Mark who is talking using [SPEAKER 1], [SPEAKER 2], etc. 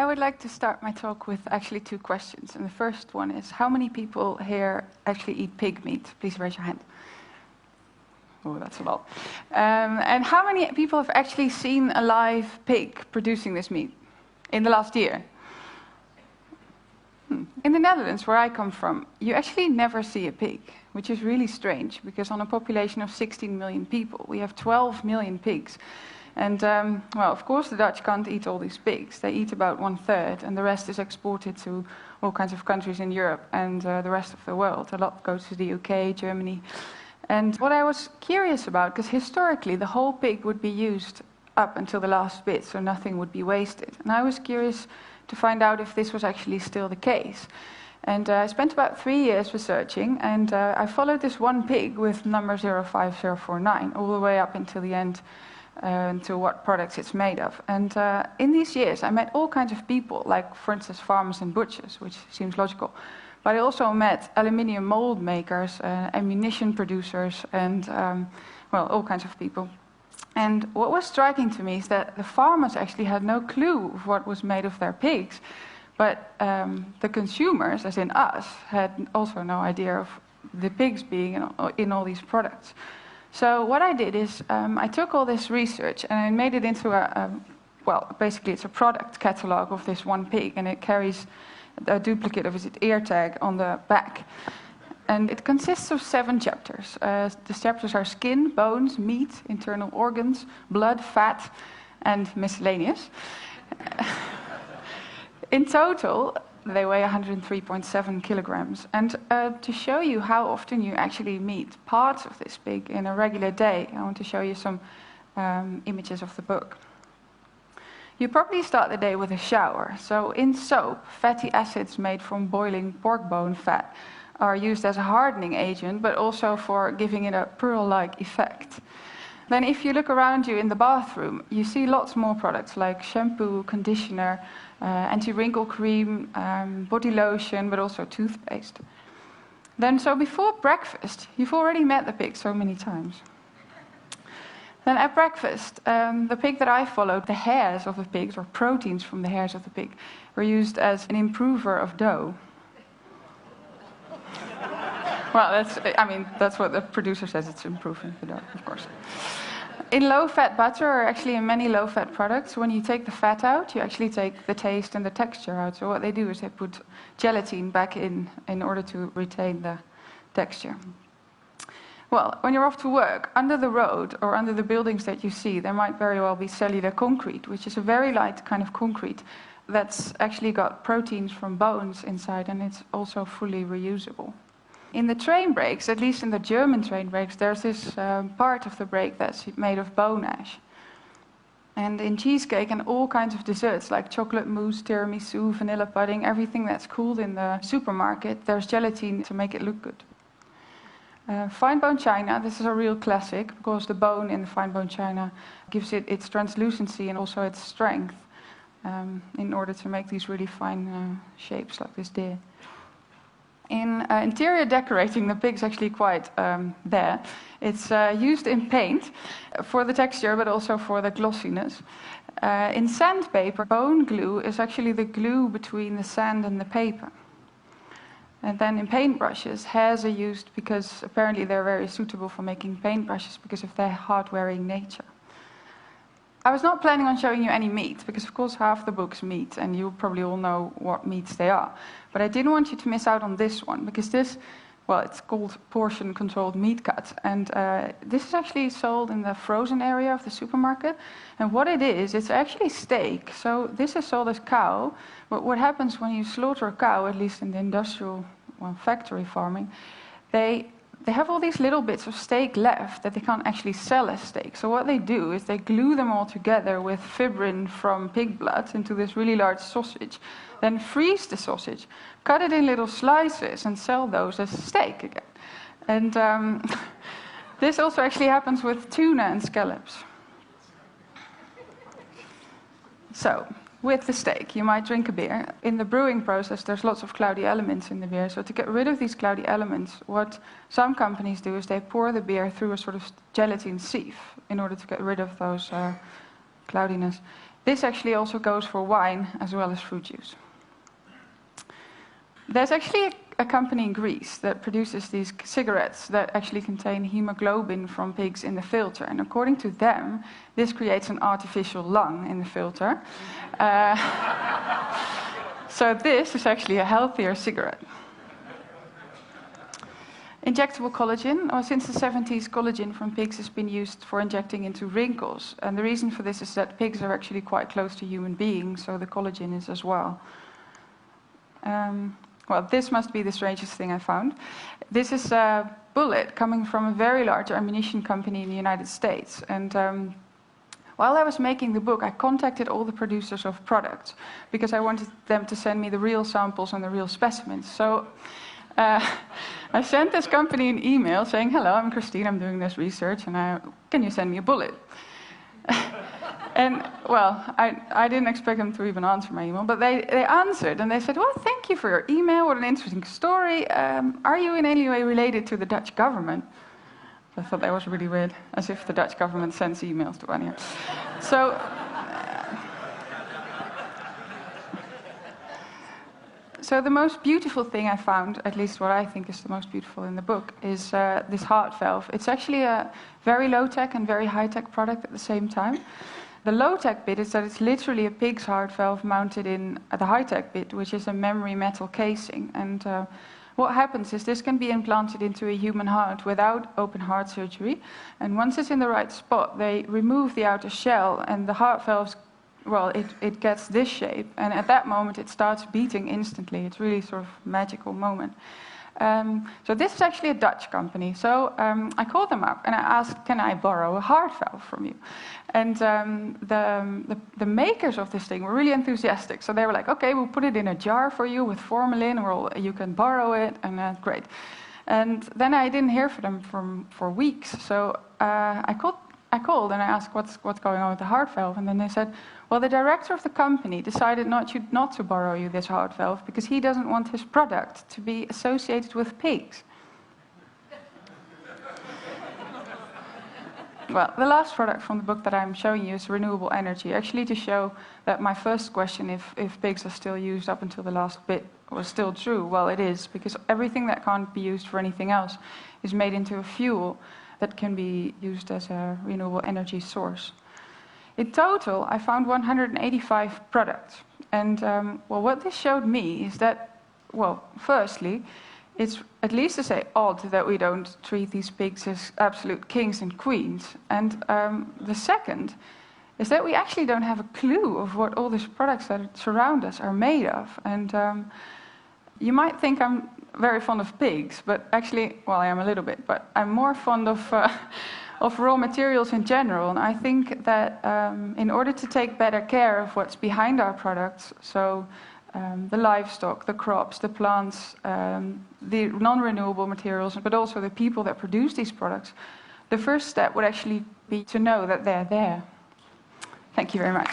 [SPEAKER 1] would like to start my talk with actually two questions. And the first one is, how many people here actually eat pig meat? Please raise your hand. Oh, that's a lot. And how many people have actually seen a live pig producing this meat in the last year? In the Netherlands, where I come from, you actually never see a pig, which is really strange, because on a population of 16 million people, we have 12 million pigs. And, well, of course, the Dutch can't eat all these pigs. They eat about 1/3, and the rest is exported to all kinds of countries in Europe and the rest of the world. A lot goes to the UK, Germany. And what I was curious about, because historically the whole pig would be used up until the last bit, so nothing would be wasted. And I was curious to find out if this was actually still the case. And I spent about 3 years researching, and I followed this one pig with number 05049 all the way up until the end, to what products it's made of. And in these years, I met all kinds of people, like, for instance, farmers and butchers, which seems logical. But I also met aluminium mold makers, ammunition producers, and, well, all kinds of people. And what was striking to me is that the farmers actually had no clue of what was made of their pigs, but the consumers, as in us, had also no idea of the pigs being in all these products. So what I did is I took all this research and I made it into well, basically it's a product catalog of this one pig, and it carries a duplicate of its ear tag on the back. And it consists of 7 chapters. The chapters are skin, bones, meat, internal organs, blood, fat, and miscellaneous. In total, they weigh 103.7 kilograms. And to show you how often you actually meet parts of this pig in a regular day, I want to show you some images of the book. You probably start the day with a shower. So in soap, fatty acids made from boiling pork bone fat are used as a hardening agent, but also for giving it a pearl-like effect. Then if you look around you in the bathroom, you see lots more products like shampoo, conditioner, anti-wrinkle cream, body lotion, but also toothpaste. Then, so before breakfast, you've already met the pig so many times. Then at breakfast, the pig that I followed, the hairs of the pigs, or proteins from the hairs of the pig, were used as an improver of dough. Well, that's what the producer says, it's improving the dough, of course. In low-fat butter, or actually in many low-fat products, when you take the fat out, you actually take the taste and the texture out. So what they do is they put gelatin back in order to retain the texture. Well, when you're off to work, under the road or under the buildings that you see, there might very well be cellular concrete, which is a very light kind of concrete that's actually got proteins from bones inside, and it's also fully reusable. In the train brakes, at least in the German train brakes, there's this part of the brake that's made of bone ash. And in cheesecake and all kinds of desserts, like chocolate mousse, tiramisu, vanilla pudding, everything that's cooled in the supermarket, there's gelatin to make it look good. Fine bone china, this is a real classic, because the bone in the fine bone china gives it its translucency and also its strength in order to make these really fine shapes like this deer. In interior decorating, the pig's actually quite there. It's used in paint for the texture, but also for the glossiness. In sandpaper, bone glue is actually the glue between the sand and the paper. And then in paintbrushes, hairs are used because apparently they're very suitable for making paintbrushes because of their hard-wearing nature. I was not planning on showing you any meat, because of course half the book's meat, and you probably all know what meats they are. But I didn't want you to miss out on this one, because this, well, it's called portion-controlled meat cut. And this is actually sold in the frozen area of the supermarket. And what it is, it's actually steak. So this is sold as cow. But what happens when you slaughter a cow, at least in the industrial, well, factory farming, they have all these little bits of steak left that they can't actually sell as steak. So what they do is they glue them all together with fibrin from pig blood into this really large sausage, then freeze the sausage, cut it in little slices, and sell those as steak again. And this also actually happens with tuna and scallops. So, with the steak, you might drink a beer. In the brewing process, there's lots of cloudy elements in the beer. So to get rid of these cloudy elements, what some companies do is they pour the beer through a sort of gelatin sieve in order to get rid of those cloudiness. This actually also goes for wine as well as fruit juice. There's actually a company in Greece that produces these cigarettes that actually contain hemoglobin from pigs in the filter. And according to them, this creates an artificial lung in the filter. So this is actually a healthier cigarette. Injectable collagen. Well, since the 70s, collagen from pigs has been used for injecting into wrinkles. And the reason for this is that pigs are actually quite close to human beings, so the collagen is as well. Well, this must be the strangest thing I found. This is a bullet coming from a very large ammunition company in the United States. And while I was making the book, I contacted all the producers of products because I wanted them to send me the real samples and the real specimens. So I sent this company an email saying, "Hello, I'm Christine, I'm doing this research, and can you send me a bullet?" And, well, I didn't expect them to even answer my email, but they answered, and they said, "Well, thank you for your email, what an interesting story. Are you in any way related to the Dutch government?" I thought that was really weird, as if the Dutch government sends emails to anyone. So the most beautiful thing I found, at least what I think is the most beautiful in the book, is this heart valve. It's actually a very low-tech and very high-tech product at the same time. The low-tech bit is that it's literally a pig's heart valve mounted in the high-tech bit, which is a memory metal casing. And what happens is this can be implanted into a human heart without open heart surgery. And once it's in the right spot, they remove the outer shell, and the heart valves, well, it gets this shape. And at that moment, it starts beating instantly. It's really sort of a magical moment. So this is actually a Dutch company. So I called them up and I asked, "Can I borrow a heart valve from you?" And the makers of this thing were really enthusiastic. So they were like, "Okay, we'll put it in a jar for you with formalin, or you can borrow it," and great. And then I didn't hear from them for weeks. So I called and I asked, what's going on with the heart valve? And then they said, "Well, the director of the company decided not to borrow you this heart valve because he doesn't want his product to be associated with pigs." Well, the last product from the book that I'm showing you is renewable energy, actually to show that my first question, if pigs are still used up until the last bit, was still true. Well, it is, because everything that can't be used for anything else is made into a fuel that can be used as a renewable energy source. In total, I found 185 products. And well, what this showed me is that, well, firstly, it's at least to say odd that we don't treat these pigs as absolute kings and queens. And the second is that we actually don't have a clue of what all these products that surround us are made of. And you might think I'm very fond of pigs, but actually, well, I am a little bit, but I'm more fond of raw materials in general. And I think that in order to take better care of what's behind our products, so the livestock, the crops, the plants, the non-renewable materials, but also the people that produce these products, the first step would actually be to know that they're there. Thank you very much.